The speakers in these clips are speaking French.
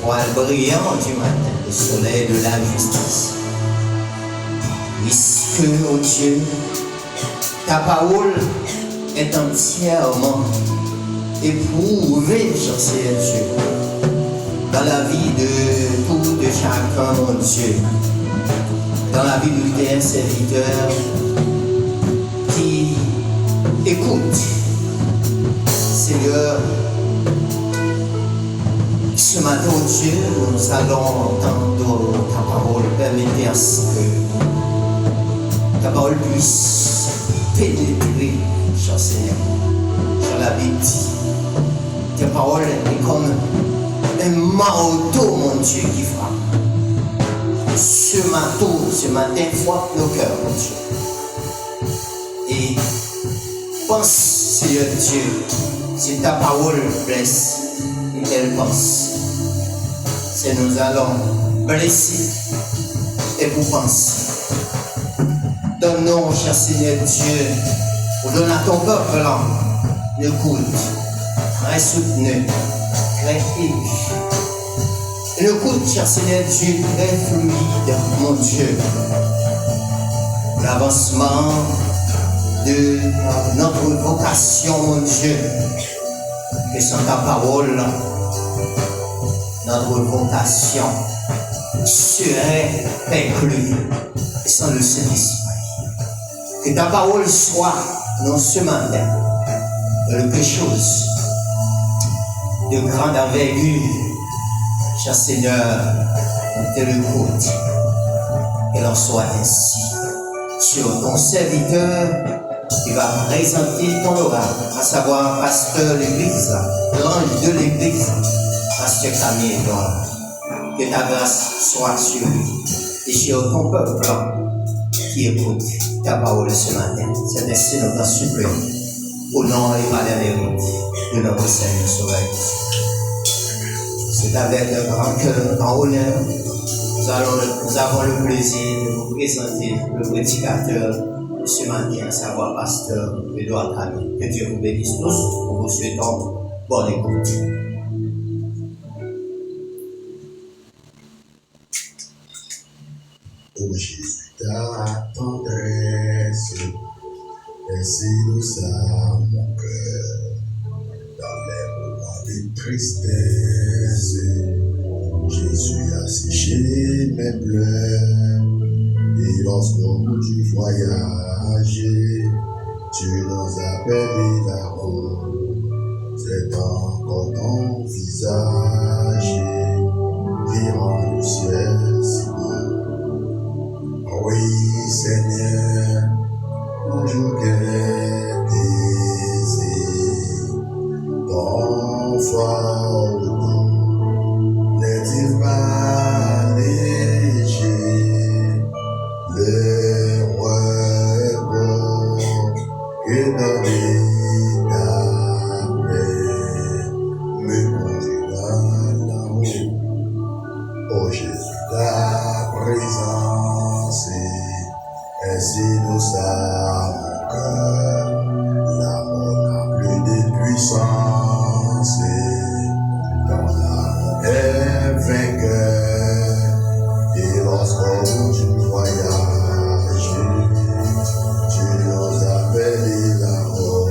l'étoile brillante du matin, le soleil de la justice. Puisque, oh Dieu, ta parole est entièrement éprouvée, cher Seigneur Dieu, dans la vie de tout de chacun, mon Dieu, dans la vie de tes serviteurs qui écoutent, Seigneur. Ce matin, oh Dieu, nous allons entendre ta parole. Permettez à ce que ta parole puisse pénétrer, cher Seigneur. Cher la Bible dit, ta parole est comme un marteau, mon Dieu, qui frappe. Ce matin, frappe nos cœurs, mon Dieu. Et pense, Seigneur Dieu, si ta parole blesse et qu'elle pense. C'est nous allons blesser et pour penser. Donne-nous, cher Seigneur Dieu, pour donner à ton peuple le coude, très soutenu, très ému. Le coude, cher Seigneur Dieu, très fluide, mon Dieu. L'avancement de notre vocation, mon Dieu, que sans ta parole, notre vocation serait perdue sans le Saint-Esprit. Que ta parole soit non seulement quelque chose de grande envergure, cher Seigneur, de l'écoute. Qu'elle en soit ainsi sur ton serviteur qui va présenter ton oracle, à savoir pasteur de l'église, l'ange de l'église, pasteur Camille Edouard. Que ta grâce soit sur lui et sur ton peuple qui écoute ta parole ce matin. C'est ainsi notre suppliant au nom et par la vérité de notre Seigneur Sauveur. C'est avec un grand cœur en honneur nous avons le plaisir de vous présenter le prédicateur de ce matin, à savoir pasteur Edouard Camille. Que Dieu vous bénisse tous. Nous vous souhaitons bonne écoute. Ô Jésus, ta tendresse, ainsi nous a mon cœur, dans les moments de tristesse. Jésus a séché mes pleurs, et lorsqu'au bout du voyage, tu nous appelles là-haut. C'est encore ton visage qui rend le ciel si beau. Oui, Seigneur, mon jour est aisé, ton fardeau n'est-il pas léger, le repos que donner ta paix me conduira là-haut. Oh Jésus, ta présence, ainsi nous sommes mon cœur, l'amour n'a plus de puissance, ton amour est vainqueur, et lorsqu'au bout du voyage, tu nous appelles là-haut,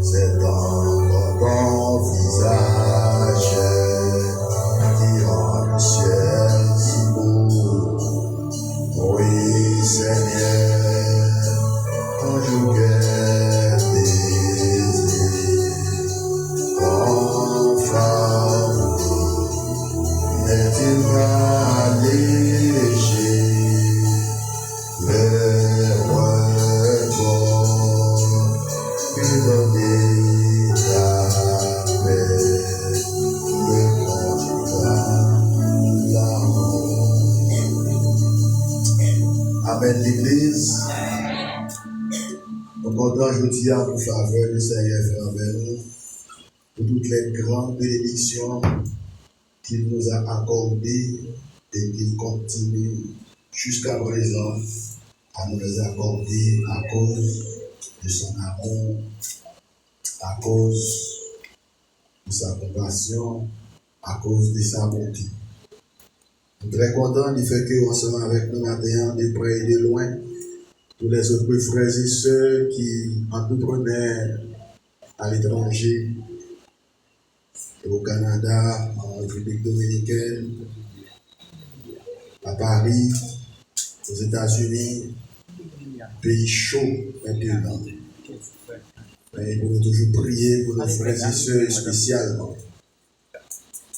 c'est encore ton visage qui rend le ciel si beau. Oui, Seigneur, ton jour est aisé, ton fardeau n'est-il pas léger, le repos que donner ta paix me conduira là-haut. Amen, l'Église. Nous comptons aujourd'hui à pour faveur du Seigneur fait envers nous, pour toutes les grandes bénédictions qu'il nous a accordées et qu'il continue jusqu'à présent à nous les accorder à cause de son amour, à cause de sa compassion, à cause de sa bonté. Je suis très content du fait que, ensemble avec nous maintenant, de près et de loin, tous les autres frères et sœurs qui entreprenaient à l'étranger, au Canada, en République dominicaine, à Paris, aux États-Unis, pays chaud maintenant. Et pour nous toujours prier pour nos frères et sœurs spécialement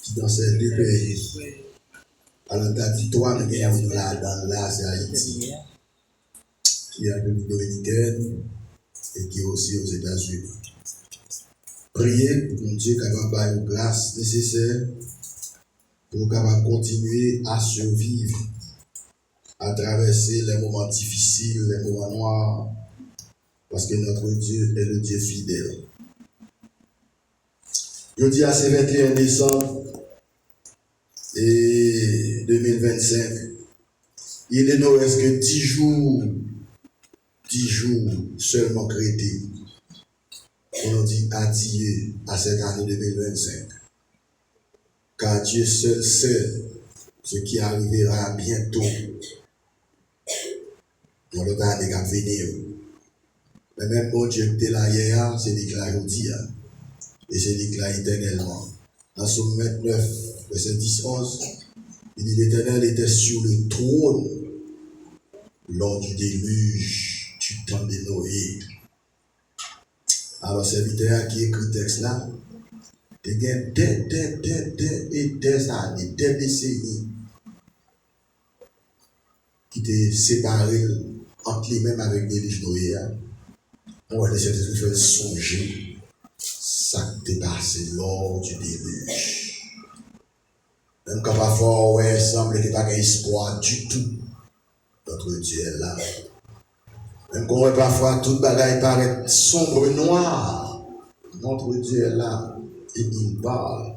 qui dans ces deux pays. Alors, ta victoire, nous avons là, c'est Haïti, qui est en République dominicaine et qui est aussi aux États-Unis. Priez pour que Dieu capable de une grâce nécessaire pour capable continuer à survivre, à traverser les moments difficiles, les moments noirs, parce que notre Dieu est le Dieu fidèle. Je dis à ce 21 décembre et 2025, il ne nous reste que 10 jours seulement créés. On nous dit adieu à cette année 2025. Car Dieu seul sait ce qui arrivera bientôt dans l'autre année qui va venir. Mais même bon Dieu qui est là hier, c'est déclaré aujourd'hui. Et c'est déclaré éternellement. Dans Somme 29, verset 10-11, il dit l'Éternel était sur le trône lors du déluge du temps de Noé. Alors, serviteur qui écrit le texte là, il y a des années, des décennies qui étaient séparés entre lui-même avec des déluge Noé. On va essayer de faire songer ça qui t'est passé lors du déluge. Même quand parfois, ouais, il semble qu'il n'y ait pas d'espoir du tout, notre Dieu est là. Même quand parfois toute bagaille paraît sombre et noir, notre Dieu est là et il parle.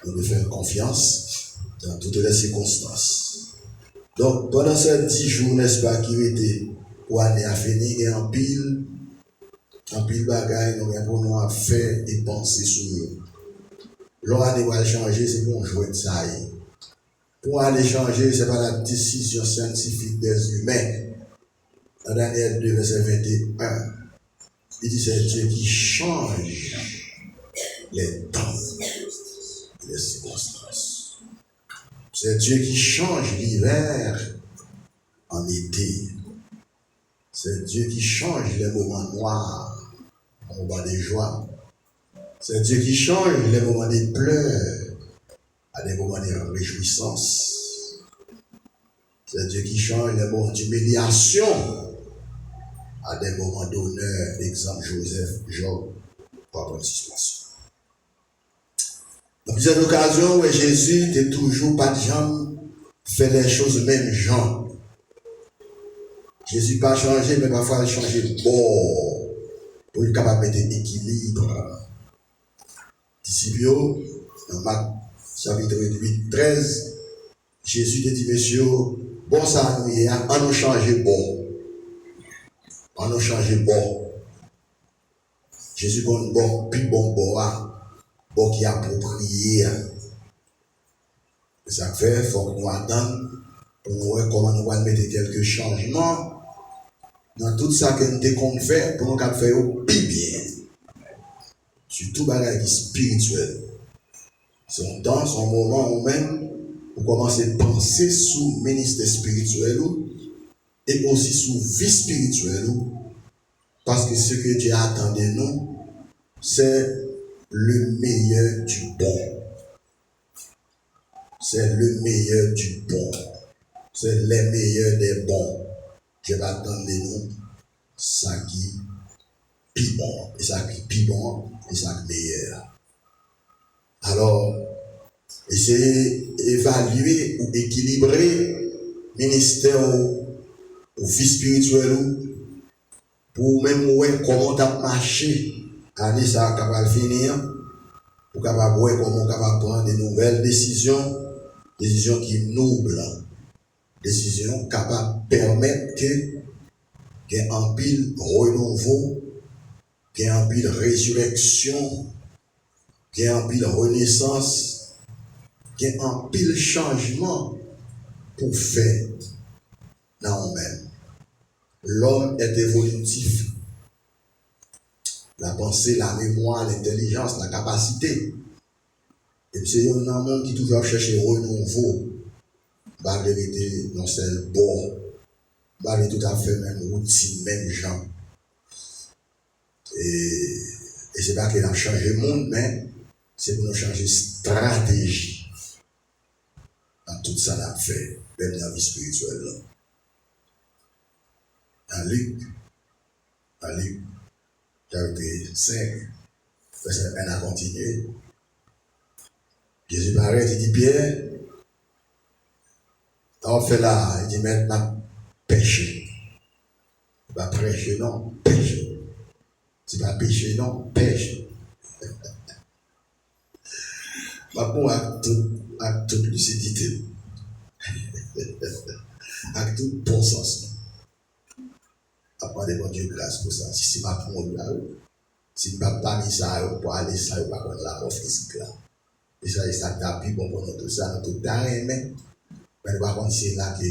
On peut faire confiance dans toutes les circonstances. Donc, pendant ces 10 jours, n'est-ce pas, qui étaient pour aller à finir et en pile bagaille, nous avons pour nous faire et penser sur nous. L'année va changer, c'est pour jouer de ça. Pour aller changer, ce n'est pas la décision scientifique des humains. Dans Daniel 2, verset 21, il dit c'est Dieu qui change les temps et les circonstances. C'est Dieu qui change l'hiver en été. C'est Dieu qui change les moments noirs en moments de joie. C'est Dieu qui change les moments de pleurs à des moments de réjouissance. C'est Dieu qui change les moments d'humiliation à des moments d'honneur. Exemple Joseph, Job, par participation. Dans plusieurs occasions, où Jésus n'était toujours pas de gens fait les choses même genre. Jésus n'a pas changé, mais parfois il a changé bon pour être capable de mettre équilibre. Disciples, dans Marc chapitre 8, 13, Jésus te dit, messieurs, bon ça nous y est, on nous change bon. On nous change bon. Jésus bon bon, puis bon bon qui est approprié. Et ça fait, il faut que nous attendons pour nous voir comment nous allons mettre quelques changements dans tout ça que nous devons faire pour nous faire plus bien. Surtout bagaille spirituel. Son temps, son moment ou même pour commencer à penser sous le ministère spirituel et aussi sous vie spirituelle. Parce que ce que Dieu attend de nous, c'est le meilleur du bon. C'est le meilleur du bon. C'est les meilleurs des bons. Dieu va attendre de nous ça qui est plus bon. Et ça qui est plus bon, et ça qui est meilleur. Alors, essayez d'évaluer ou équilibrer le ministère ou vie spirituelle pour même voir comment tu as marché. Année ça capable de finir pour capable voir comment capable prendre de nouvelles décisions qui nobles, décisions capables de permettre que qu'il y ait un pile renouveau, qu'il y ait un pile résurrection, qu'il y ait un pile renaissance il y a un pile changement pour faire dans nous-mêmes. L'homme est évolutif. La pensée, la mémoire, l'intelligence, la capacité. Et puis c'est un monde qui toujours cherche renouveau. La vérité, non, c'est le bon. Bah, tout à fait même routine, même gens. Et c'est pas qu'il a changé le monde, mais c'est pour nous changer stratégie. Dans tout ça, l'a fait, même dans la vie spirituelle. Dans Luc, chapitre 5, verset 1 a continué. Jésus paraît, il dit Pierre, on fait là, il dit maintenant, péché. Pas prêcher, non, péché. C'est pas péché, non, péché. Par contre, avec toute lucidité, avec tout bon sens. Après, mon Dieu, grâce pour ça. Si c'est pas pour moi, si je ne pas mis ça pour aller ça, pas contre la mort physique là. Et ça, ça tapis bon pour nous tout ça, nous tout d'arrêt, mais par contre, c'est là que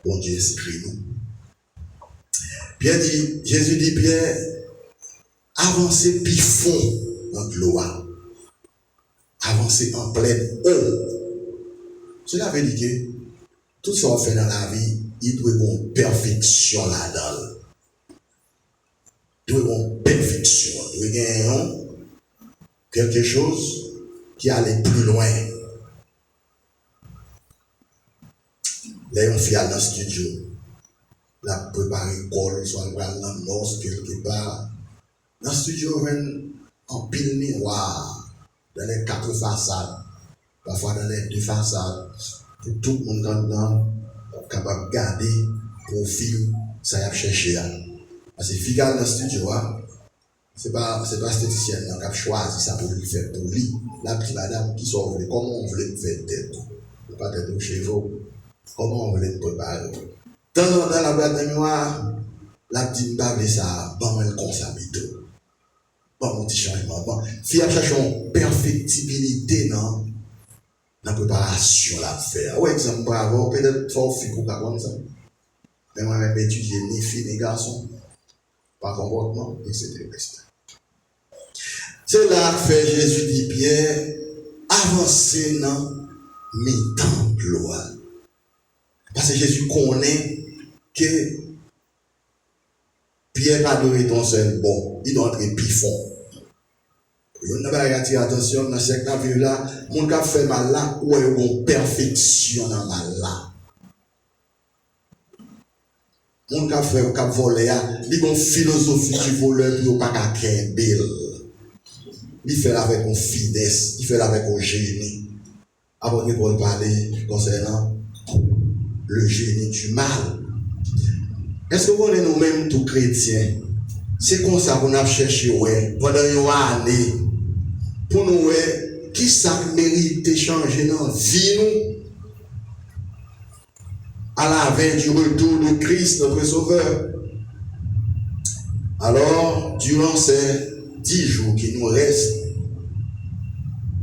bon Dieu inscrit nous. Pierre dit, Jésus dit, Pierre, avancez puis fond dans gloire. Avancez en pleine eau. Cela veut dire que tout ce qu'on fait dans la vie, il doit avoir une perfection là-dedans. Il doit avoir une perfection. Il doit avoir quelque chose qui allait plus loin. Là, on fait dans le studio. La préparer col, soit dans le nord, quelque part. Dans le studio, on en pile miroir, dans les 4 façades, parfois dans les 2 façades, pour tout le monde dedans, capable de garder profil, ça y a cherché. Parce que figal dans le studio, c'est pas esthéticienne qui a choisi ça pour lui faire pour lui. La petite madame qui s'ouvre, comment on voulait faire tête, pas tête chez vous, comment on voulait préparer. Dans la boîte de mémoire, la petite bague, ça, bon, elle consomme tout. Bon, mon petit changement. Bon, si elle cherche une perfectibilité dans la préparation, la faire. Ouais, exemple, bravo, peut-être faut faire comme ça. Mais moi-même, étudier ni filles ni garçons, par comportement, etc. C'est là que fait Jésus dit Pierre, avancez dans mes temps gloire. Parce que Jésus connaît que Pierre n'a donné ton seul bon, il doit entrer plus fond. Il n'a pas attiré attention dans ce que là, mon gars fait mal là, ou il y a une perfection dans mal là. Mon gars fait un volé, il y a une philosophie du voleur qui n'est pas qu'un bel. Il fait avec une finesse, il fait avec un génie. Avant de parler concernant le génie du mal. Est-ce que vous êtes nous-mêmes tous chrétiens? C'est comme ça qu'on a cherché pendant une année pour nous qui ça mérite de changer dans la vie nous à la veille du retour de Christ notre Sauveur. Alors, durant ces 10 jours qui nous restent,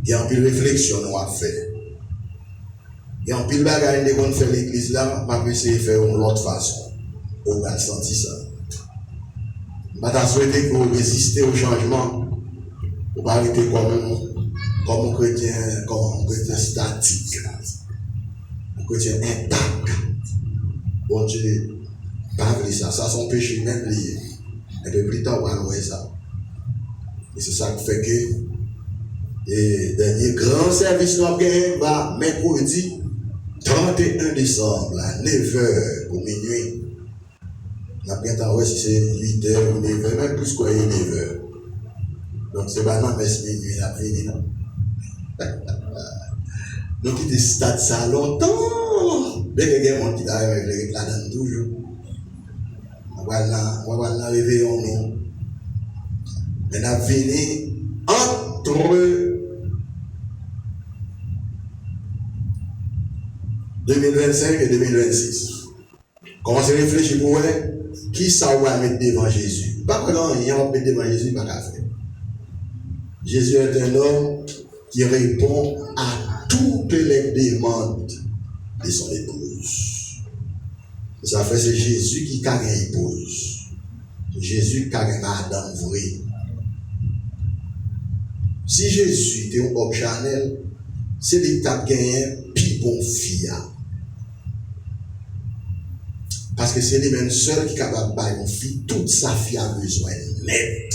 il y a un peu de réflexion nous à faire. Il y a un peu de bagaille qu'on fait l'église là, je vais essayer de faire une autre façon. On va sentir ça. Je vais souhaiter que vous résistez au changement. Vous ne pas arrêter comme un chrétien statique. Un chrétien intact. Bon Dieu, pas vrai ça. Ça, son péché même lié. Et puis plus tard, on va voir ça. Et c'est ça qui fait que le dernier grand service nous va mercredi 31 décembre à 9h pour minuit. On a bien temps, si c'est 8h ou 9h, même plus quoi, 9h. Donc c'est pas non, mais c'est minuit, la fini, non? Donc il stade ça longtemps. Dès que quelqu'un monte qui arrive avec les réclament toujours. On va là réveillons nous. Mais on a fini entre 2025 et 2026. Commencez à réfléchir pour voir qui ça va mettre devant Jésus. Pas que non, il y a un mettre devant Jésus, pas qu'à faire. Jésus est un homme qui répond à toutes les demandes de son épouse. Ça fait c'est Jésus qui a une épouse. Jésus qui a une madame vraie. Si Jésus était un homme Chanel, c'est lui qui a gagné plus bon fille. Parce que c'est lui-même seul qui est capable de faire une fille, toute sa fille a besoin net.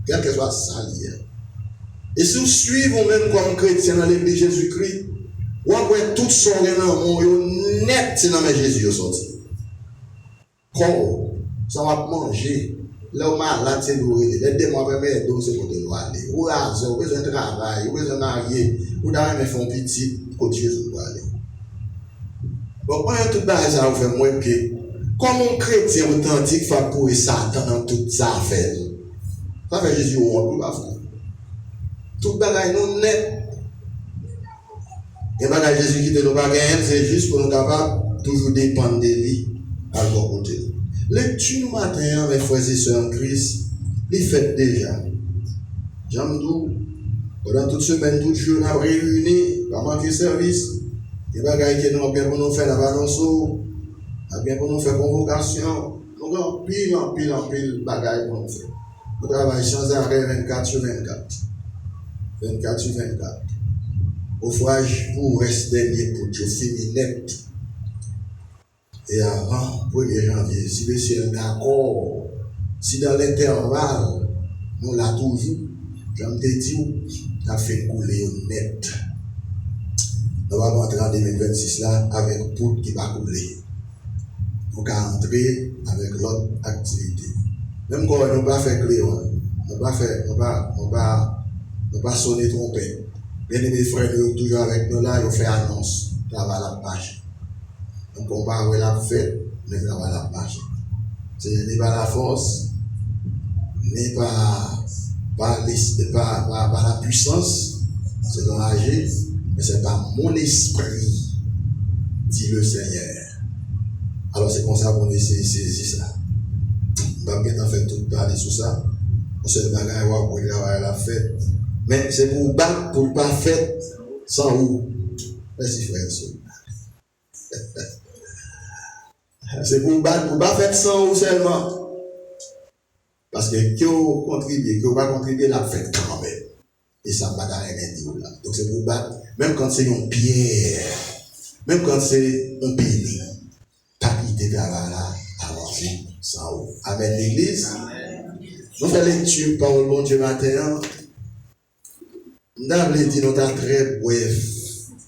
Quel que soit ça lié. Et si vous suivez même comme chrétien dans l'église Jésus-Christ, vous avez tout son nom, net, c'est dans Jésus sorti. Quand ça va manger, là où malade, c'est nourrir. Les démons peuvent mettre d'eau, c'est pour te aller. Ou l'argent, ou besoin de travail, ou besoin de marier, ou d'aller faire un petit côté Jésus pour aller. Bon, quand tout ça, vous fait moins que, comme un chrétien authentique, il faut pour Satan dans toute sa affaire. Ça fait Jésus au monde, tout bagaille nous net. Et bagaille Jésus qui te nous bagaille, c'est juste pour nous capables toujours dépendre de lui à bon côté. Lecture matin avec frères et sœurs en Christ, il fait déjà. J'aime tout. Pendant toute semaine, toute jour, on a réuni, pas manquer service. Et bagaille qui nous bien pour nous faire la balance, bien pour nous faire convocation. Nous avons pile bagaille pour nous faire. Nous travaillons sans arrêt 24 sur 24. 24 sur 24. Ouvrage pour rester dernier pour Dieu fini net. Et avant, 1er janvier, si le ciel est d'accord, si dans l'intervalle, nous l'avons toujours, j'aime te dire, on a fait couler net. Nous allons entrer en 2026 là avec tout qui va couler. Nous allons entrer avec l'autre activité. Même quand nous ne pas faire clé, nous ne pas sonner trompette. Bien aimés frères, nous toujours avec nous là, ils fait annonce, travail à la page. Donc on va avoir la fête, mais travail à la page. Ce n'est pas la force, n'est pas la puissance, c'est dans l'agir, mais c'est pas mon esprit, dit le Seigneur. Alors c'est comme ça qu'on essaie de saisir ça. On va bien en faire tout parler sur ça. On se bagaille pour travailler la fête. Mais c'est pour battre, pour pas faire sans vous. Merci frère. C'est pour battre, pour pas faire sans vous seulement. Parce que qui vous contribue, qui vous pas contribuer, la fête quand même. Et ça ne va pas rien dire là. Donc c'est pour battre, même quand c'est une pierre, même quand c'est un pénis, pas quitter là avant vous sans vous. Amen l'église. Nous faisons lecture par le bon Dieu matin. Nous avons dit nous sommes très bref.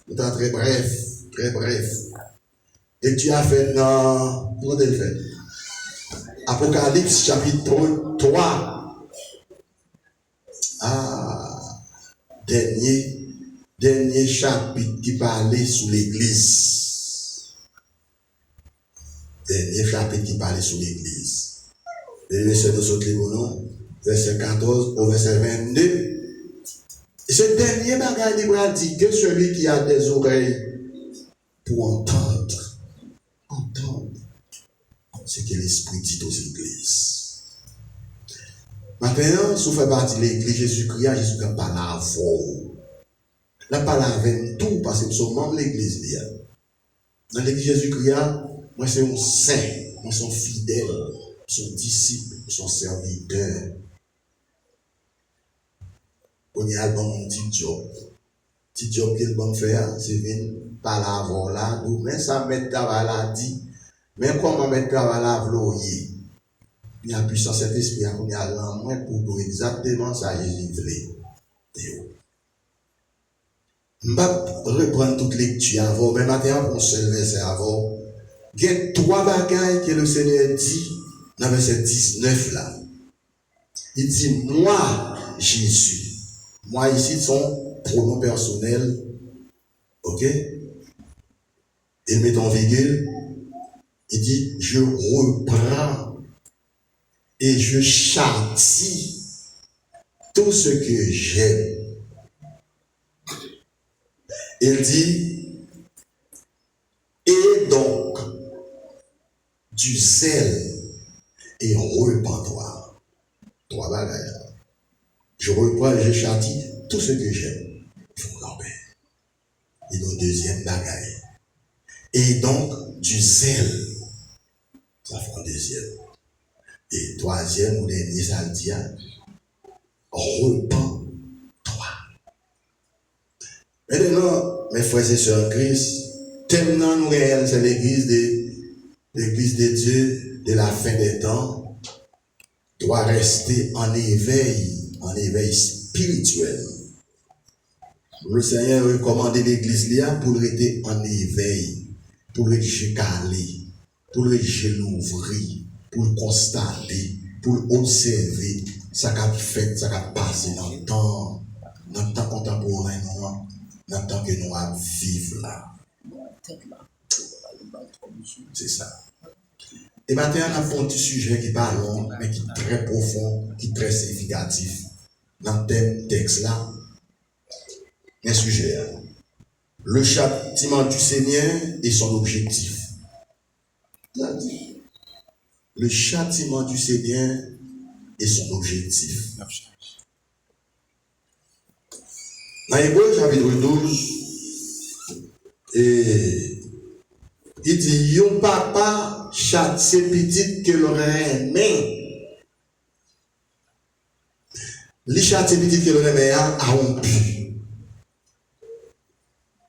Nous sommes très bref. Et tu as fait dans. Comment tu le fais? Apocalypse chapitre 3. Dernier chapitre qui parlait sur l'église. Dernier chapitre qui parlait sur l'église. Et verset de ce livre, verset 14 au verset 22. Et ce dernier bagage libre dit que celui qui a des oreilles pour entendre ce que l'Esprit dit aux églises. Maintenant, si vous faites partie de l'église, Jésus-Christ, Jésus-Christ parle à vous. La parole avec tout parce que nous sommes membres de l'église. Dans l'église Jésus-Christ, moi c'est un saint, moi c'est un fidèle, son disciple, son serviteur. On y a un petit job. Petit job qu'il va faire, c'est venir par la là, nous, mais ça met travail là dit, mais comment mettre travail là, vloyer. Il y a puissance cet esprit, il y a l'envoi pour nous exactement ça, Jésus voulait. Je vais reprendre toute lecture avant, mais maintenant, on se verset avant. Il y a 3 bagailles que le Seigneur dit dans verset 19 là. Il dit, moi, Jésus. Moi, ici, son pronom personnel. Ok? Il met en virgule. Il dit, je reprends et je châtie tout ce que j'aime. Il dit, et donc, du zèle et repentoire. 3 bagages. Je reprends et je châtie tout ce que j'aime. deuxième bagaille. Et donc, du zèle, ça fait un deuxième. Et troisième ou dernier, ça le dit, repens-toi. Maintenant, mes frères et sœurs en Christ, tellement nous réels, c'est l'église de Dieu de la fin des temps, doit rester en éveil spirituel. Le Seigneur a recommandé l'église là pour rester en éveil, pour rester calé, pour rester l'ouvrir, pour constater, pour observer ce qu'a fait, ce qu'a passé dans le temps contemporain, dans le temps que nous allons vivre là. C'est ça. Et maintenant, on a un petit sujet qui n'est pas long, mais qui est très profond, qui est très significatif. Dans le thème texte là, un sujet. Le châtiment du Seigneur et son objectif. Le châtiment du Seigneur et son objectif. Dans Hébreux chapitre 12, et il dit, yon papa châtie petite que l'aurait aimé. Les châtie petite que l'aurait aimé a rompu.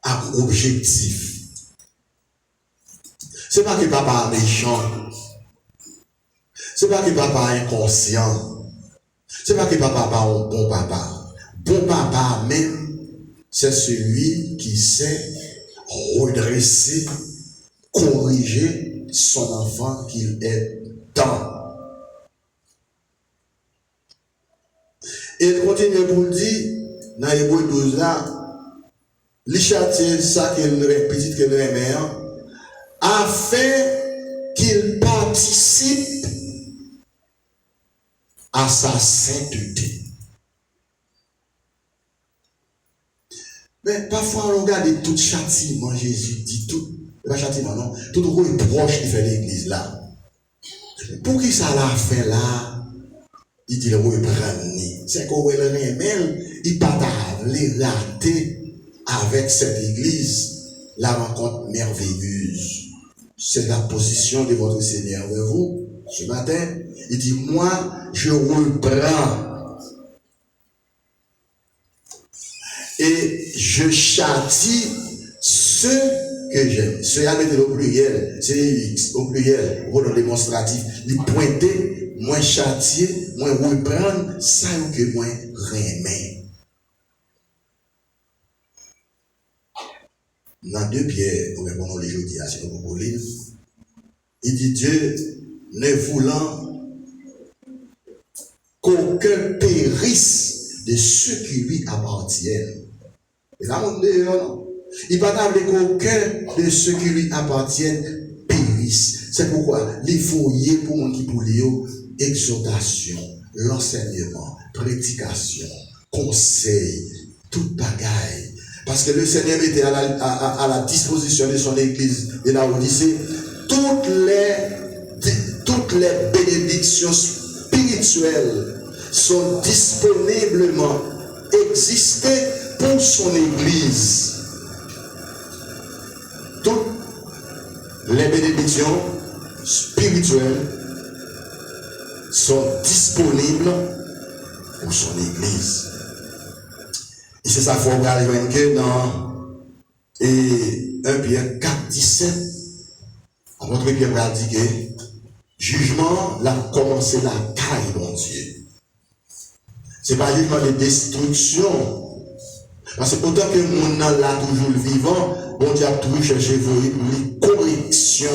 A objectif. C'est pas que papa est méchant. C'est pas que papa est inconscient. C'est pas que papa pas un bon papa. Bon papa même, c'est celui qui sait redresser, corriger son enfant qu'il est dans. Et il continue pour dire, dans Hébreux 12 là, les châtier ça qu'elle petite qu'elle aimait, afin qu'il participe à sa sainteté. Mais parfois on regarde tout châtiment, Jésus dit tout, pas châtiment non, tout reproche qui fait l'église là. Pour qui ça l'a fait là? Il dit le reprendre. C'est qu'on le remède, il pas les rater avec cette église, la rencontre merveilleuse. C'est la position de votre Seigneur vers vous ce matin. Il dit, moi, je reprends et je châtie ceux que j'aime. Ceux avec le pluriel, c'est X, au pluriel, au démonstratif. Il pointer, moins châtier, moins reprendre, ça que moins remettre. Dans 2 Pierre, nous répondons les jeudis à ce que vous lire. Il dit Dieu ne voulant qu'aucun périsse de ceux qui lui appartiennent. Et là, on dit non. Il va pas qu'aucun de ceux qui lui appartiennent périsse. C'est pourquoi les foyers pour moi qui pour exhortation, l'enseignement, prédication, conseil, toute bagaille. Parce que le Seigneur était à la disposition de son église de la Odyssée toutes les bénédictions spirituelles sont disponiblement existées pour son église. Toutes les bénédictions spirituelles sont disponibles pour son église. Et c'est ça qu'il faut regarder que dans 1 Pierre 4, 17, après Pierre va dire que jugement l'a commencé la caille, mon Dieu. C'est pas jugement de destruction. Parce que autant que mon âme là toujours le vivant, bon Dieu a toujours cherché pour lui correction.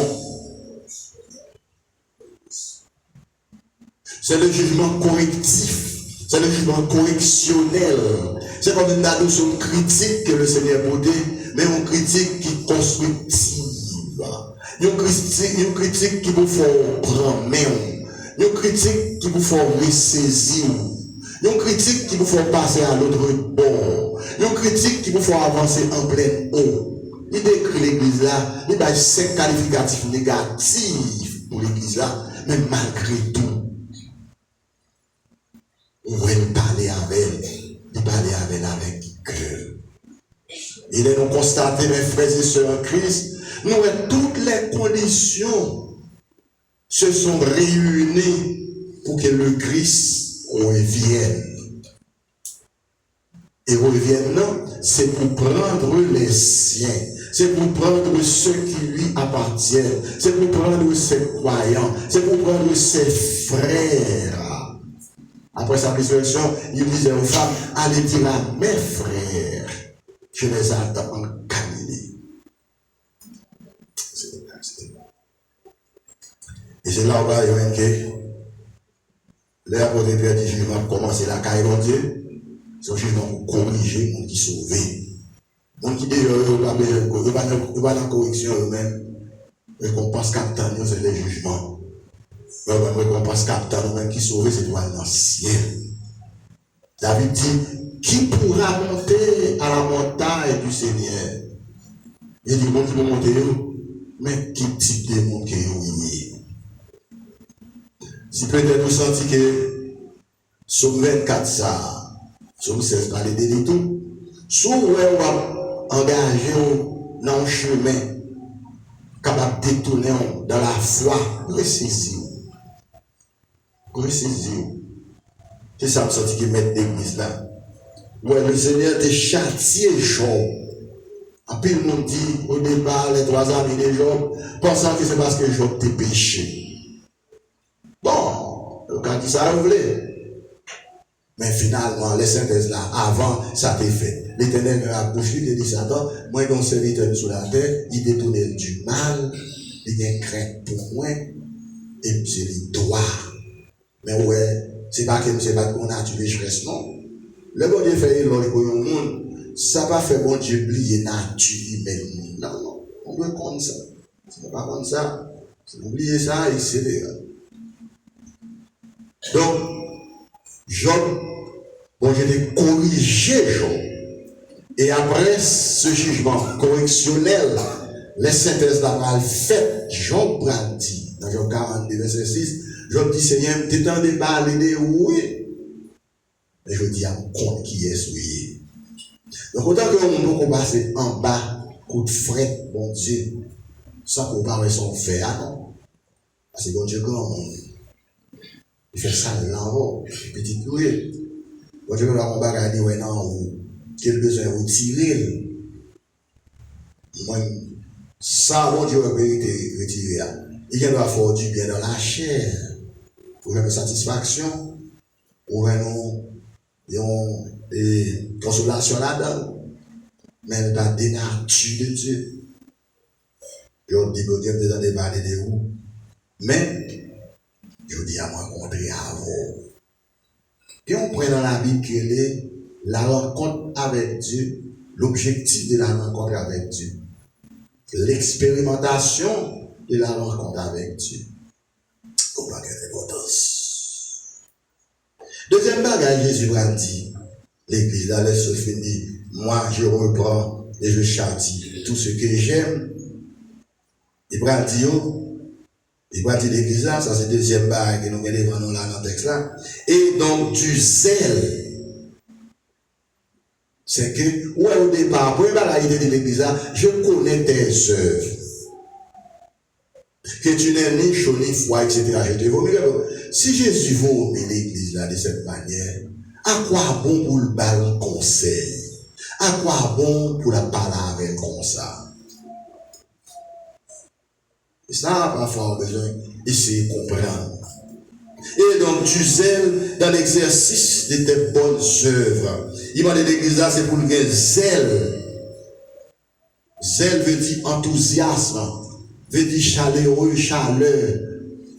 C'est le jugement correctif. C'est le jugement correctionnel. C'est comme une notion critique que le Seigneur a posée, mais une critique qui est constructive. Une critique qui vous fait prendre main. Une critique qui vous fait ressaisir. Une critique qui vous fait passer à l'autre bord. Une critique qui vous fait avancer en pleine eau. Il décrit l'église là, il a 5 qualificatifs négatifs pour l'église là, mais malgré tout, on va parler avec elle. Il parlait avec cœur. Et là, nous constatons, mes frères et sœurs en Christ, nous, toutes les conditions se sont réunies pour que le Christ revienne. Et revienne, non, c'est pour prendre les siens. C'est pour prendre ceux qui lui appartiennent. C'est pour prendre ses croyants. C'est pour prendre ses frères. Après sa résurrection, il disait aux femmes, allez dire à mes frères, je les attends en Galilée. Et c'est là où il y a un que l'apôtre Pierre dit, je vais commencer la caille de Dieu. C'est un jugement pour corriger, pour qui sauver. Donc, qui dit, il va dans la correction eux-mêmes. Récompense capitaine, c'est les jugements. Récompense capitaine, eux-mêmes qui sauver, c'est toi l'ancien. David dit, qui pourra monter à la montagne du Seigneur? Il dit, bon, qui peut monter, mais qui type de monde qui est? Si peut-être vous sentez que, sur 24 ça, sur 16 par les délits tout, si vous engagé dans un chemin capable de détourner dans la foi, ressaisissez-vous. C'est ça que je qui met l'église là. Ouais, le Seigneur te châtié Job. En plus, le monde dit au départ, les 3 amis de Job, pensant que c'est parce que Job t'a péché. Bon, quand il ça vous voulez. Mais finalement, les synthèses là, avant, ça t'est fait. L'Éternel a bouché, il dit Satan, moi, donc, serviteur sur la terre, il détourne du mal, il a crainte pour moi, et c'est le droit. Mais ouais, c'est pas que c'est pas qu'on a tué pécheresse, non. Le bon Dieu fait l'autre pour le monde, ça va faire bon Dieu oublier nature humaine. Non, on doit comprendre ça. C'est pas comme ça. C'est oublier ça et c'est donc, Job, bon, j'ai corrigé Job. Et après ce jugement correctionnel, les synthèses d'Amal fait, Job dit, dans Job 42, verset 6, Job dit, Seigneur, t'étendais pas l'aider, oui. Mais je dis à mon compte qui est souillé. Donc, autant que nous pouvons passer en bas, coup de fret, bon Dieu, sans qu'on parle son fer, non. Parce que bon Dieu, grand, il fait ça là-haut, petite louée. Bon Dieu, on va regarder, ouais, non, ou, quel besoin vous tirer. Moi, ça, bon Dieu, va vérité retirer. Il y a la force du bien dans la chair. Pour avoir satisfaction, pour avoir une consolation là-dedans. Mais la dénature de Dieu. Je dis que Dieu me a parlé de vous. Mais, je dis à moi, rencontrer à vous. Et on prend dans la Bible que la rencontre avec Dieu, l'objectif de la rencontre avec Dieu, l'expérimentation de la rencontre avec Dieu. Comment quelle importance. Deuxième bagage, Jésus a dit, l'église là, laisse se finir, moi je reprends et je châtie tout ce que j'aime. Il va dire, l'église là, ça c'est le deuxième bagage que nous avons devant nous là dans le texte là. Et donc du zèle. C'est que, ouais, au départ, pour l'idée de l'église là, je connais tes œuvres. Que tu n'es ni chaud ni froid, etc. Je te vois. Si Jésus veut aimer l'église là de cette manière, à quoi bon pour le bal conseil? À quoi bon pour la parler avec comme ça? Et ça, parfois, on a besoin d'essayer de comprendre. Et donc, tu zèles dans l'exercice de tes bonnes œuvres. Il m'a dit l'église là, c'est pour le zèle. Zèle veut dire enthousiasme, veut dire chaleureux, chaleur.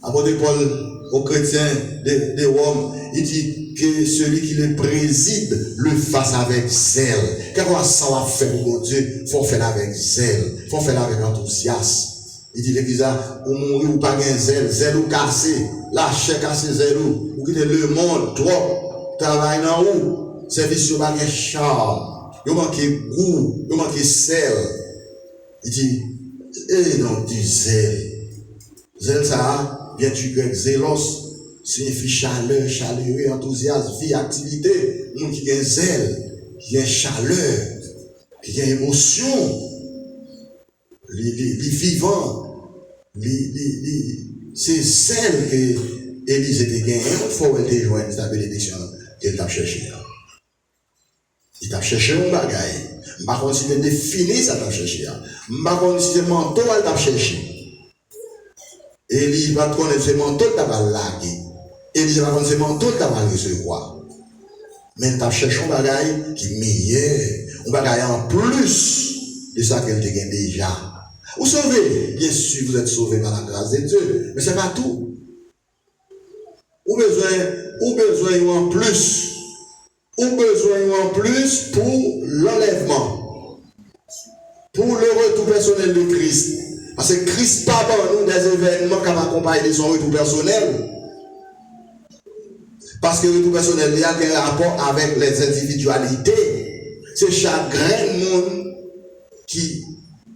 Apôtre Paul aux chrétiens de Rome, il dit que celui qui le préside le fasse avec zèle. Car ça va faire pour mon Dieu, il faut faire avec zèle, il faut faire avec enthousiasme. Il dit l'église là, pour mourir ou pas un zèle, zèle ou cassé, la chair cassée zèle ou quitter le monde, trop, travail dans où, service sur un charme, il manque goût, il manque sel. Il dit, et donc du zèle. Zèle ça, bien du grec zélos, signifie chaleur, chaleureux, enthousiasme, vie, activité. Nous qui a zèle, qui a chaleur. il y a émotion, les vivants, c'est celle que Élise était gagnée. Il faut qu'elle te joigne sa bénédiction qu'elle t'a cherché. Il t'a cherché un bagaille. Par contre, si tu défini, ça t'a cherché. Par contre, si c'est manteau, elle t'a cherché. Élise va te connaître ce manteau, tu vas laguer. Élise va connaître ce manteau, tu vas recevoir. Mais tu as cherché un bagaille qui est meilleur. Un bagaille en plus de ça qu'elle te gagne déjà. Vous sauvez, bien sûr, vous êtes sauvés par la grâce de Dieu, mais ce n'est pas tout. Ou besoin en plus. Ou besoin en plus pour l'enlèvement. Pour le retour personnel de Christ. Parce que Christ pas pour nous des événements qui accompagnent son retour personnel. Parce que le retour personnel il y a un rapport avec les individualités. C'est chaque grain de monde qui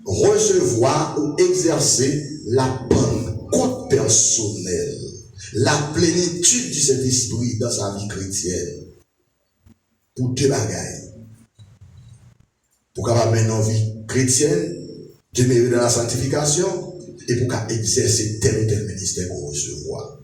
recevoir ou exercer la Pentecôte personnelle, la plénitude du Saint-Esprit dans sa vie chrétienne. Pour deux bagailles. Pour avoir une vie chrétienne, demeurer dans la sanctification, et pour exercer tel ou tel ministère qu'on recevoir.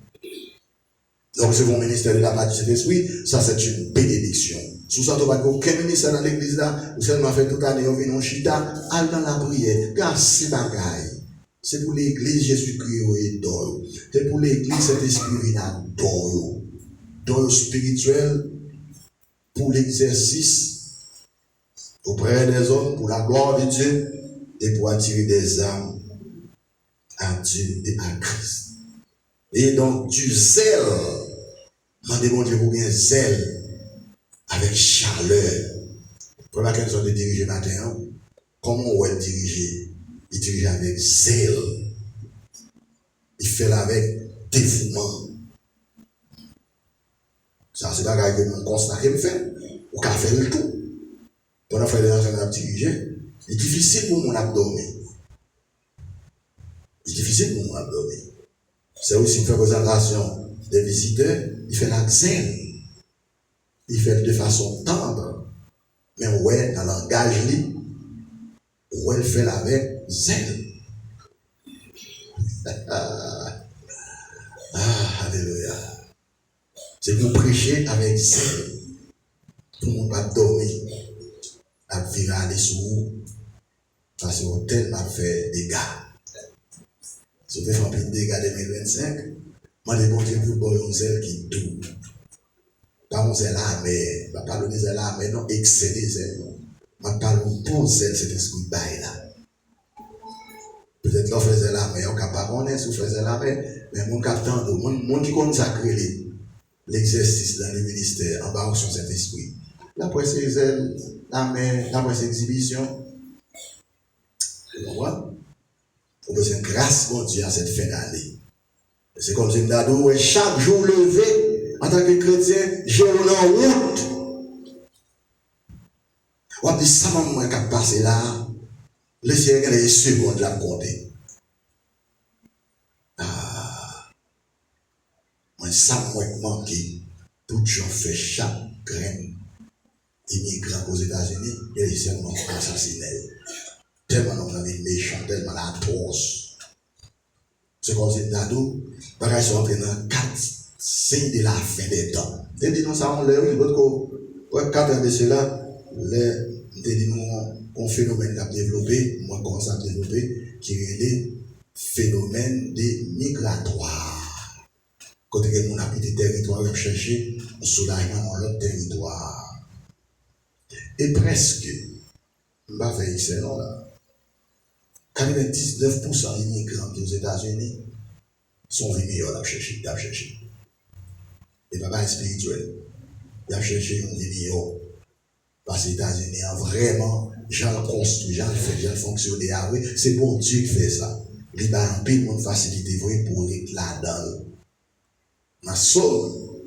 Donc, c'est mon ministère de la part du Saint-Esprit, ça c'est une bénédiction. Sous ça, tu vas aucun ministère dans l'église là, vous seulement fait toute l'année, on vient en chita, allez dans la prière, car c'est bagaille. C'est pour l'église Jésus-Christ et d'or. C'est pour l'église Saint-Esprit d'or. D'or spirituel, pour l'exercice auprès des hommes, pour la gloire de Dieu, et pour attirer des âmes à Dieu et à Christ. Et donc, du zèle, demandez mon Dieu pour bien zèle, avec chaleur. Pour la question de diriger matin, comment on va diriger? Il dirige avec zèle. Il fait avec dévouement. Ça, c'est pas que mon constat qu'il me fait. Ou qu'à faire le tout. Pendant que les gens ont dirigé, c'est difficile pour mon abdomen. C'est difficile pour mon abdomen. C'est aussi une présentation des visiteurs, il fait la zèle. Il fait de façon tendre. Mais ouais, dans le langage, ouais, il fait avec zèle. Alléluia. C'est pour prêcher avec zèle. Pour ne pas dormir. À virer sous vous. Parce que l'hôtel m'a fait des dégâts. Si vous faites un peu de dégâts 2025, moi, je vais vous donner un zèle qui est doux. Pas un zèle là, mais je ne vais pas donner zèle là, mais non, excéder zèle. Je ne vais pas donner pour zèle cet esprit de bail là. Peut-être qu'on faisait là, mais on ne peut pas connaître si on faisait là, mais mon capitaine, mon qui consacre l'exercice dans le ministère en bas sur cet esprit. Là, pour ces zèle, là, pour ces exhibitions, vous voyez? On besoin de grâce, mon Dieu, à cette fin d'année. C'est comme si nous chaque jour levé, en tant que chrétien, j'ai une route. On dit ça, moi, qui a passé là, laissez regarder les secondes là compter. Moi, ça, moi, qui manqué, tout le gens fait chaque graine immigrant aux États-Unis, et les seulement assassinés. Tellement on a des méchants, tellement atroces. C'est comme si Nado, ils sont entrés dans 4 signes de la fin des temps. Dès que nous savons l'heure, l'autre 4 ans de cela, un phénomène qui a développé, moi commence à développer, qui est le phénomène des migratoires. Quand on a quitté le territoire, on chercher un soulagement dans l'autre territoire. Et presque, on va faire ici, non là. 99% des migrants aux États-Unis sont venus à chercher. Et pas spirituel. Ils ont cherché un million. Parce que les États-Unis ont vraiment, j'en construit, j'en fait, j'en fonctionné. C'est bon Dieu qui fait ça. Il y a un peu de facilité pour être là-dedans. Dans Somme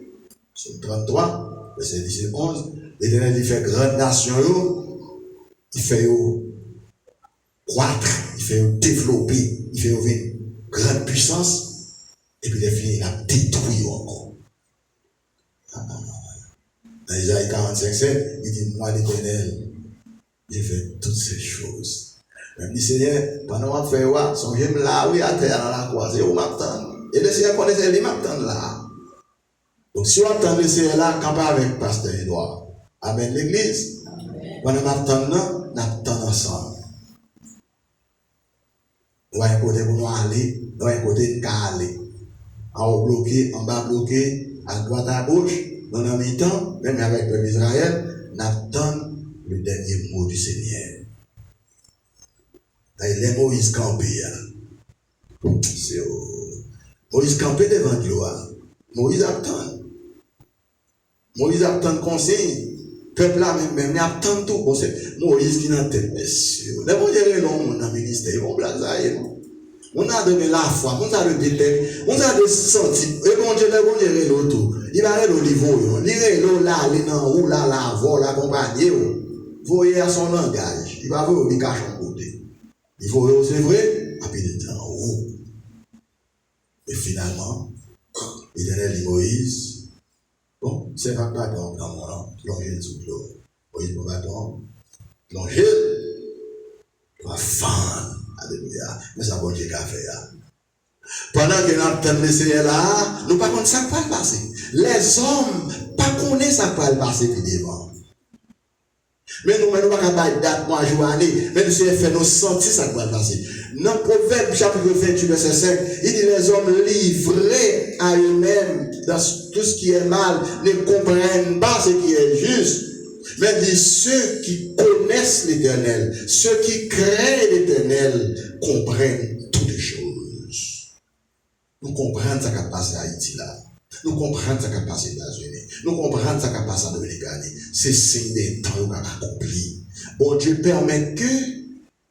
33, verset 10 et 11, l'Éternel fait grande nation, il fait croître, il fait développer, il fait une grande puissance, et puis il a détruit encore. Dans Isaïe 45, il dit, moi l'Éternel, J'ai fait toutes ces choses. Même dit, Seigneur, pendant qu'on fait, songez là, oui, à terre, dans la croisée, où m'attend. Et le Seigneur connaissait, il m'attend là. Donc, si on attend le Seigneur là, campez avec Pasteur Edouard. Amen, l'église. Pendant qu'on attend, on attend ensemble. Nous avons un côté pour nous aller, nous avons un côté pour nous aller. En haut bloqué, en bas bloqué, à droite, à gauche, dans le même temps, même avec le peuple d'Israël, nous attendons le dernier mot du Seigneur. Il est Moïse campé. Moïse campé devant Dieu. Moïse attend. Moïse attend conseil. Peuple là même il attend tout conseil. Moïse qui n'a tête messieurs. Les bons dieux non mon ministère, ils vont blaguer. On a donné la foi, on a le détecte, on a des sentiments. Et bon Dieu, les bons dieux l'auto. Il va aller au niveau, il va aller là, il va où là, là, voir l'accompagner. Voyez à son langage. Il va voir il cache en côté. Il faut voir, c'est vrai, après il est en haut. Et finalement, il est Moïse. Bon, c'est pas pardon dans mon nom, l'ongile sous l'eau. Moïse, mon bâton, l'ongile, il va fendre. Alléluia. Mais ça va Dieu qu'a fait. Pendant que nous attendons le Seigneur là, nous ne savons pas ça qui va passer. Les hommes ne connaissent pas ça qui va passer puis devant. Mais nous ne pouvons pas date, mois, jour, année. Mais le Seigneur fait nous sentir ça qui va passer. Dans le Proverbe chapitre 28, verset 5, il dit les hommes livrés à eux-mêmes dans tout ce qui est mal ne comprennent pas ce qui est juste. Mais dit ceux qui connaissent l'Éternel, ceux qui craignent l'Éternel, comprennent toutes les choses. Nous comprenons ce qui a passé à Haïti là. Nous comprenons ce qui a passé aux États-Unis. Nous comprenons ce qui a passé en Dominicanie. C'est signe des temps qu'on a accompli. Bon Dieu permet que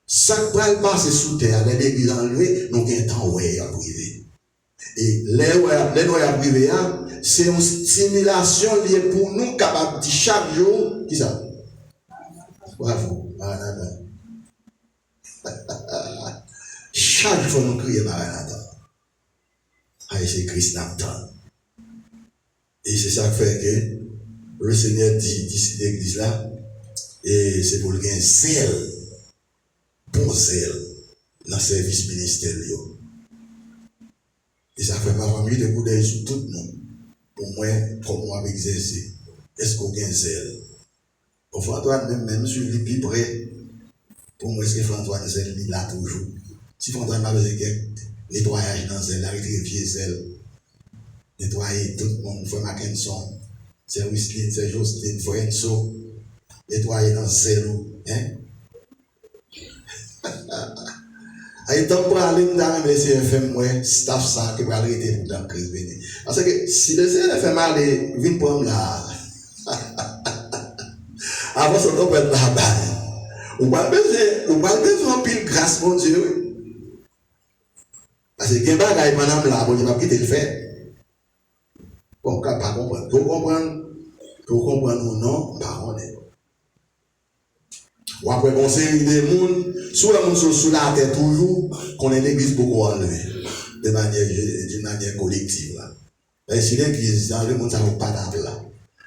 ça qui va passer sous terre, les églises enlevées, nous avons un temps où il y a privé. Et les noyaux privés, c'est une stimulation liée pour nous capables de chaque jour. Qui ça? Bravo, Maranatha. Chaque fois nous crions Maranatha. C'est Christ n'attend. Et c'est ça qui fait que le Seigneur dit d'ici l'église là, et c'est pour le gain zèle, bon zèle, dans le service ministériel. Et ça fait ma famille de bouder sur tout le monde. Pour moi, comment on va exercer? Est-ce qu'on gagne zèle? Pour François, même sur le plus près, pour moi, est-ce que François zèle il là toujours? Si François m'a besoin de nettoyage dans zèle, arrêter pied zèle, nettoyer tout le monde, faut Mackinson, c'est Whisky, c'est Jocelyne, faut Enso, nettoyer dans zèle, hein? Et tant pour aller dans le CFM, moi, staff ça, qui va arrêter pour dans la crise bénie. Parce que si le CFM allait, vient pour là, avant ça, on peut être là-bas. On va besoin pile grâce, mon Dieu. Parce que quelqu'un va aller madame là, bon Dieu va quitter le fait. Bon, pas comprendre. Pour comprendre ou non, pas connaître. Ou après, on série des mondes, sous la monde sous la terre toujours, qu'on est l'église beaucoup enlevée, d'une manière collective. Là. Et si l'église, dans le monde, ça ne va pas d'être là.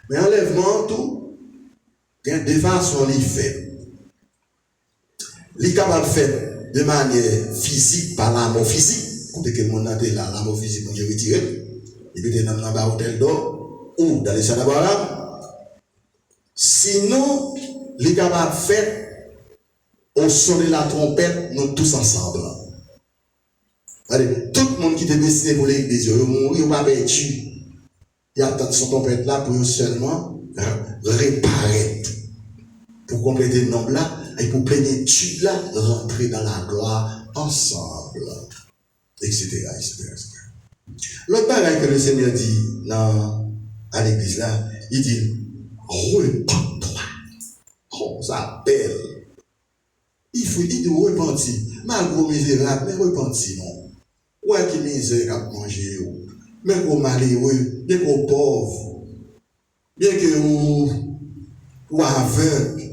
Mais enlèvement, tout, il y a des façons d'y faire. Il est capable de faire de manière physique, par l'amour physique. Quand le monde a là, l'amour physique, on est retiré. Il peut être dans le hôtel d'or, ou dans les salles d'Abraham. Sinon, il est capable de faire au son de la trompette, nous tous ensemble. Allez, tout le monde qui était destiné pour l'église, il mourir, il va être tué. Il y a tant son trompette là pour seulement réparer. Pour compléter le nombre là, et pour plénitude là, rentrer dans la gloire ensemble. Etc. L'autre bagage que le Seigneur dit à l'église là, il dit repens-toi. Oh, ça appelle. Il faut dire de repentir. Malgré misérable, mais repentir non. Ouais, qui misère à manger. Mais qu'on malheureux, bien qu'on pauvre, bien que ou aveugle.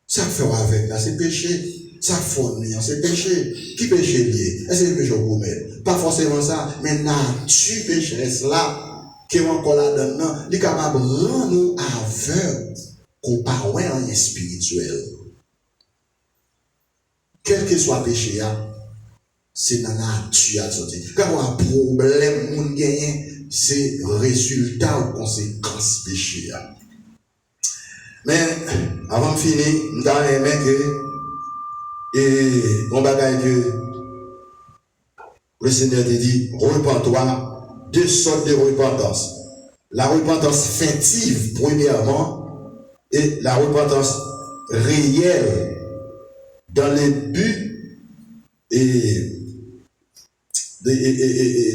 Ça fait aveugle là, c'est péché. Ça fait c'est péché. Qui péché lié? Est-ce que c'est péché au gourmet? Pas forcément ça, mais nature pécheresse là, qui est encore là-dedans, il est capable de rendre nous aveugles, qu'on parle en spirituel. quel que soit le péché, c'est dans la nature à sortir. Quand on a un problème, on gagne, c'est résultat ou conséquence péché. Mais avant de finir, nous avons aimé que, et on bagaille que le Seigneur te dit, repens-toi, deux sortes de repentance. La repentance fictive, premièrement, et la repentance réelle, dans le but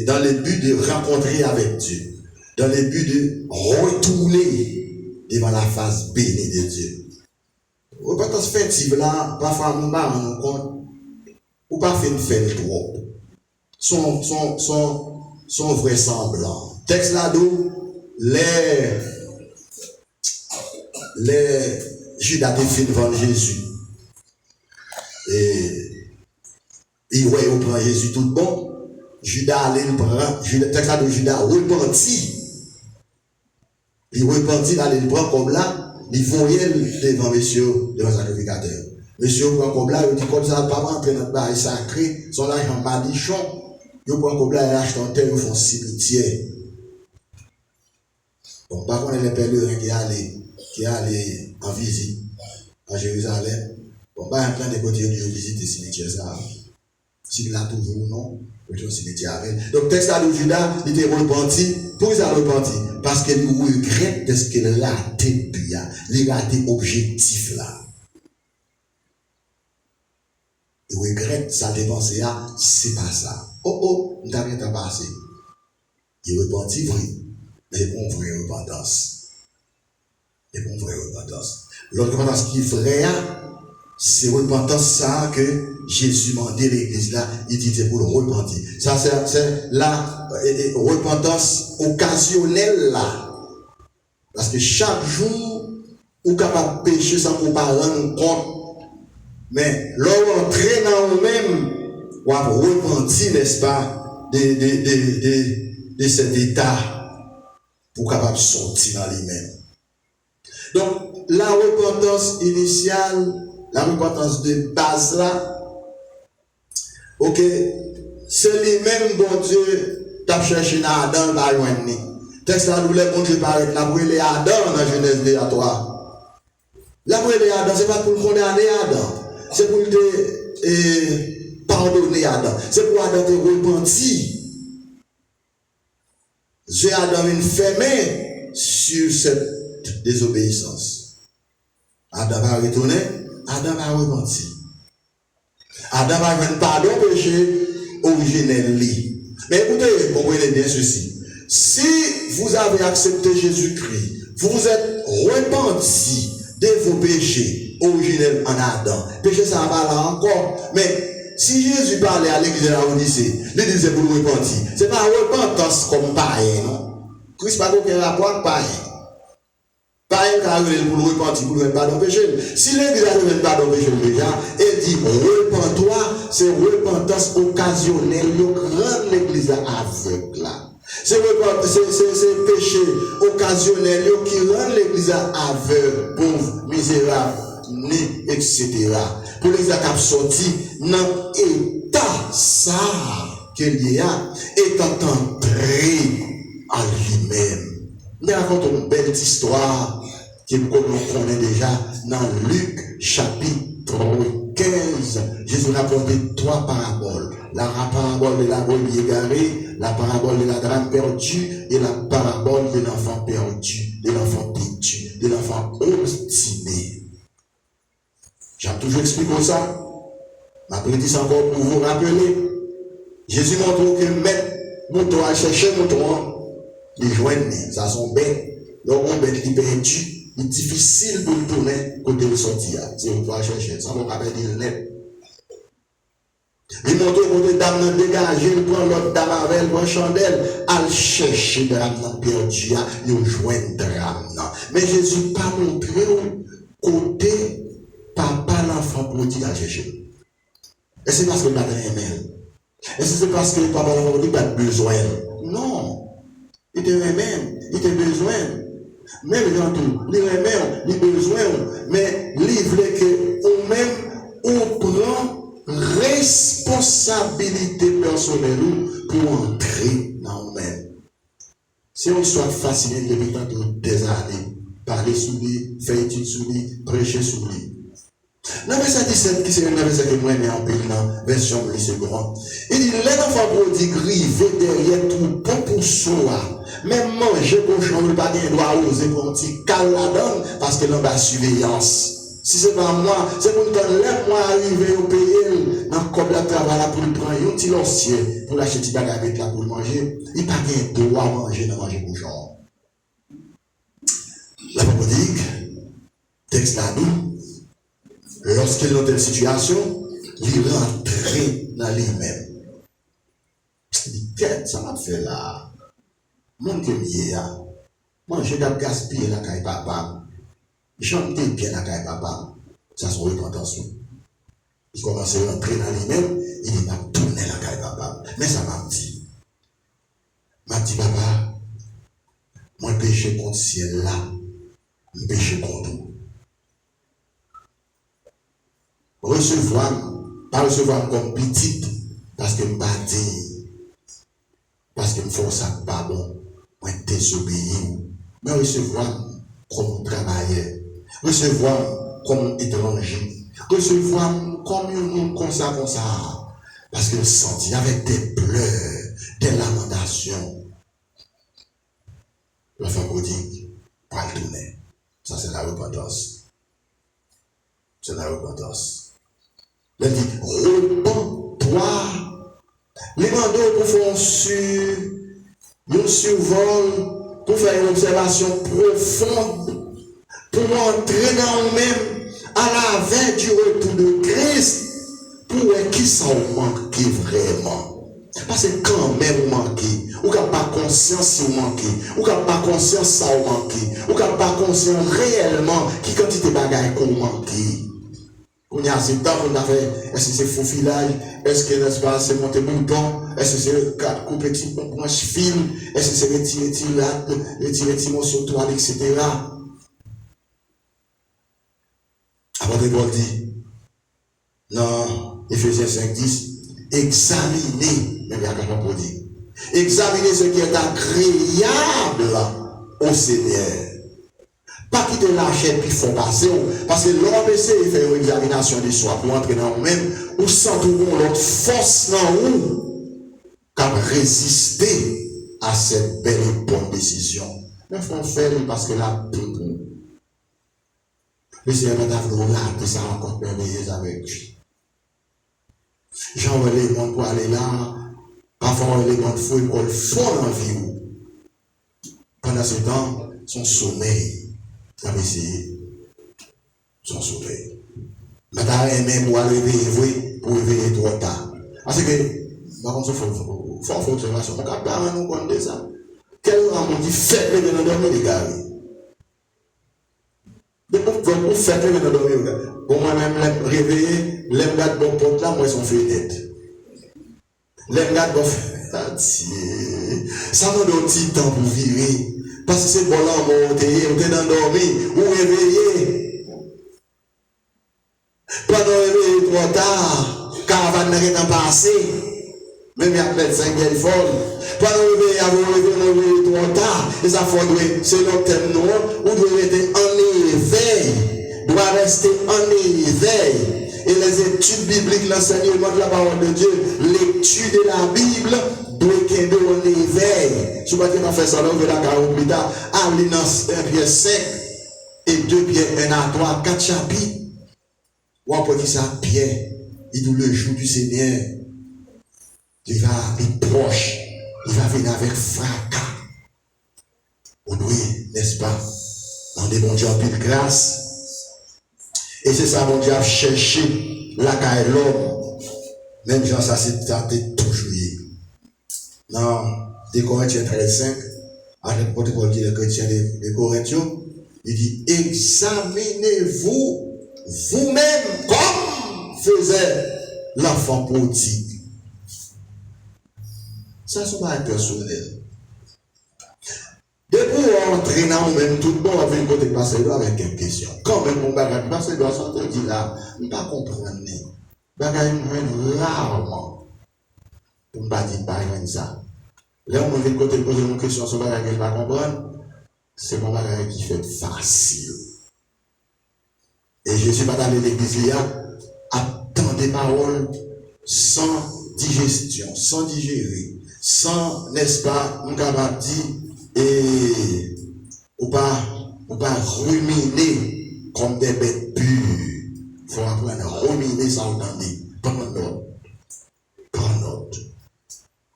dans le but de rencontrer avec Dieu, dans le but de retourner devant la face bénie de Dieu. Repentance fictive là, parfois on va rendre compte, ou pas faire trop. Sont vraisemblants. Texte là d'où les Judas te fin devant Jésus. Et ouais, on prend Jésus tout bon. Judas allait le prendre. Texte là de Judas repentit. Il repentit, il allait le prendre comme là. Il voyait devant monsieur, devant le sacrificateur. Monsieur prend comme là, il dit comme ça, pas rentrer dans le bail sacré, son l'argent malichon. Il prend comme là, il achète un terre, ils font cimetière. Bon, par contre, les pèlerins qui allaient en visite à Jérusalem, bon, bah, un plan de côté de visiter le cimetière, ça. S'il l'a toujours non, il y a un cimetière avec. Donc, texte de Judas, il était repenti. Pourquoi il a repenti? Parce qu'il regrette de ce qu'il a raté, il a raté objectif là. Il regrette sa dépense là, c'est pas ça. Oh, il n'a rien passé. Il repentit, oui, mais une vraie repentance. Une vraie repentance. L'autre repentance qui est vraie, c'est repentance ça que Jésus m'a dit l'église là, il dit c'est pour le repentir. Ça, c'est la repentance occasionnelle là. Parce que chaque jour, ou capable de pécher sans qu'on pas rendre compte. Mais l'entrer dans nous-mêmes, on va repentir, n'est-ce pas, de cet état pour capable de sortir dans lui-même. Donc, la repentance initiale, la repentance de base là, ok, c'est lui-même, bon Dieu, t'as cherché dans Adam, la loin. Texte là, nous les bon Dieu paraît, la brûlé Adam dans Genèse 2 à 3. La brûlé Adam, c'est pas pour condamner Adam. C'est pour te pardonner Adam. C'est pour Adam te repentir. Dieu Adam une fermé sur cette désobéissance. Adam va retourner, Adam va repentir. Adam va faire pardon péché originel. Mais écoutez, comprenez bien ceci. Si vous avez accepté Jésus-Christ, vous vous êtes repenti de vos péchés originels en Adam. Péché, ça va là encore. Mais si Jésus parlait à l'église de la Odyssée, il disait pour le repentir. Ce n'est pas repentance comme païen, non? Christ n'a pas aucun rapport avec païen. Païen qui a pour le repentir, pour le pardon péché. Si l'église a le pardon péché déjà, elle dit repens-toi, c'est repentance occasionnelle, qui rend l'église aveugle. C'est péché occasionnel qui rend l'église aveugle, pauvre, misérable, etc. Pour l'église qui sorti dans l'état ça qu'il y a, étant entré en lui-même. Nous racontons une belle histoire que nous connaissons déjà dans Luc chapitre 15. Jésus a rapporté 3 paraboles. La parabole de la brebis égarée, la parabole de la drame perdue et la parabole de l'enfant perdu, de l'enfant têtu, de l'enfant obstiné. J'ai toujours expliqué ça. Ma prédit encore pour vous rappeler. Jésus montre que mettre mouton à chercher mouton, les joindre, ça sont bêtes. Donc on bête qui perdu, il est difficile pour le tourner côté de sortir. Si on doit chercher, ça va pas dire net. Il montre côté dame dégagé, il prend l'autre dame avec, il prend chandelle, al chercher dame perdu, il joint drame. Mais Jésus pas montré côté papa l'enfant prodigue à chercher. Et c'est parce que pas aimé. Et c'est parce que papa l'enfant prodigue pas besoin. Non. Il te remet, il te besoin. Même dans tout, il remet, il besoin. Mais il voulait que ou même on prend responsabilité personnelle pour entrer dans nous-mêmes. C'est une histoire fascinante depuis tant des années. Parler sur lui, faire étude sur lui, prêcher sur lui. Dans le verset 17, qui c'est un verset que moi j'ai en pays dans version lycée grand. Il dit, les enfants prodigues rivent derrière tout bon pour soi. Même manger cochon, ne pas bien droit oser pour un petit cal la donne parce que l'on va surveillance. Si c'est pas moi, c'est pour que les moi arriver au pays, dans le corps de travail pour le prendre un petit lancier pour l'acheter des bagages avec là pour manger. Il n'a pas bien droit à manger dans manger cochon. La prodigue, texte là nous, lorsqu'il est dans telle situation, il rentre dans lui-même. Il dit, qu'est-ce que ça m'a fait là? Mon que mieux là. Moi, je dois gaspiller la caille papa. J'en ai bien la caille papa. Ça se repentance. Il commence à rentrer dans lui-même, il m'a tourné la caille papa. Mais ça m'a dit, papa, moi péché contre le ciel là, je péché contre vous. Pas recevoir comme petite, parce que je ne pas dire, parce que je fais ça pas bon, je désobéir, mais recevoir comme travailleur, recevoir comme étranger, recevoir comme un monde comme ça, parce que je sentis avec des pleurs, des lamentations. L'enfant prodigue, pas le tourner. Ça, c'est la repentance. C'est la repentance. Il dit, repens-toi. Les manteaux pour faire un survol, pour faire une observation profonde, pour entrer dans nous-mêmes à la veille du retour de Christ, pour qui ça vous manque vraiment. Parce que quand même vous manquez, ou n'avez pas conscience si vous manquez, ou n'avez pas conscience ça vous manquez, ou n'avez pas conscience réellement qui quantité de bagages qu'on manquez. On y a ce temps, on a fait, est-ce que c'est faux filage, est-ce que n'est-ce pas, c'est monter bouton, est-ce que c'est quatre couper petit branche fil, est-ce que c'est retirer morceau toile, etc. Avant de Paul dit, non, Ephésiens 5:10, examinez, même il y a quelqu'un pour dire, examinez ce qui est agréable au Seigneur. Pas quitter la chaîne puis faut passer, parce que l'homme essaie de faire une examination de soi pour entrer dans nous-mêmes, ou sans tout l'autre force dans nous, comme résister à cette belle et bonne décision. Mais il faut faire parce que là, tout le monde. Le Seigneur m'a dit, là, que ça encore merveilleuse avec lui. J'envoie les gens pour aller là, parfois les gens font une fond dans la vie. Pendant ce temps, son sommeil. Ça va essayer son sommeil. Maintenant, même pour réveiller, pour réveiller trop tard. Parce que, par contre, il faut observation. Mon capteur, nous connaissons ça. Quel moment dit, faites-le dans dormir, les gars. Vous faites-le dans dormir, les gars. Pour moi-même, réveiller, les gars de bon porte là, moi, ils sont fait tête. Les gars de bon ça m'a donné un petit temps pour virer. Parce que c'est bon là, on est dans dormir, ou réveiller. Pas de réveiller trop tard, caravane n'est pas passé. Même il y a plein de 5 guerres folles. Pas de réveiller avant de réveiller trop tard. Et ça faudrait, c'est notre thème noir, ou doit rester en éveil. Doit rester en éveil. Et les études bibliques, l'enseignement de la parole de Dieu, l'étude de la Bible, doit être en éveil. Si vous ne pas faire ça, on verra 40 plus tard. Allez dans 1 Pierre 5 et 2 Pierre 1 à 3, 4 chapitres. Ou peut dire ça, Pierre, il dit le jour du Seigneur, il va être proche, il va venir avec fracas. On doit, n'est-ce pas, dans des bons Dieu en pile grâce. Et c'est ça, mon Dieu, a cherché la caille l'homme. Même Jean, ça c'est toujours. Dans 2 Corinthiens 13:5, avec Paul dit les chrétiens des Corinthiens, il dit, examinez-vous vous-même comme faisait l'enfant prodigue. Ça, c'est pas personnel. Depuis entrer dans nous-mêmes, tout le monde avait une côté passer avec une question. Quand même, mon bagage passer dans son dit là, je ne pas comprendre. bagaille moins rarement pour ne pas dire pas ça. Là, on veut côté poser une question sur bagaille qu'elle va comprendre, c'est mon bagaille qui fait facile. Et je ne suis pas dans l'église là, attendre des paroles sans digestion, sans digérer, sans, n'est-ce pas, on capable dire, et ou pas ruminer comme des bêtes pures. Il faut apprendre à ruminer sans entendre. Prends note.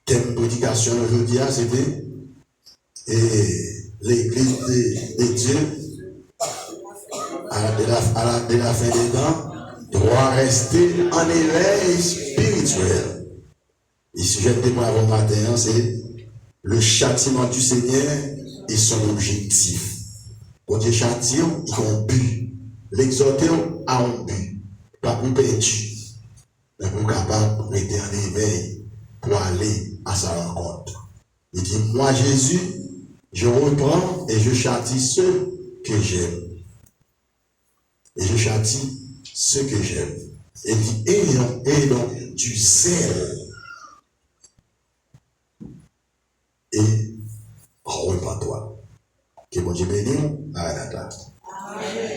Thème prédication aujourd'hui, c'était l'église de Dieu de la fin des temps doit rester en éveil spirituel. Et si je te dis avant matin, c'est le châtiment du Seigneur et son objectif. Quand Dieu châtie, il a un but. L'exhorter a un but. Pas pour perdre, mais pour capable de rester en éveil pour aller à sa rencontre. Il dit, moi Jésus, je reprends et je châtie ceux que j'aime. Et je châtie ceux que j'aime. Et dit, ayons du zèle. Et repends-toi. Que mon Dieu bénisse. Amen.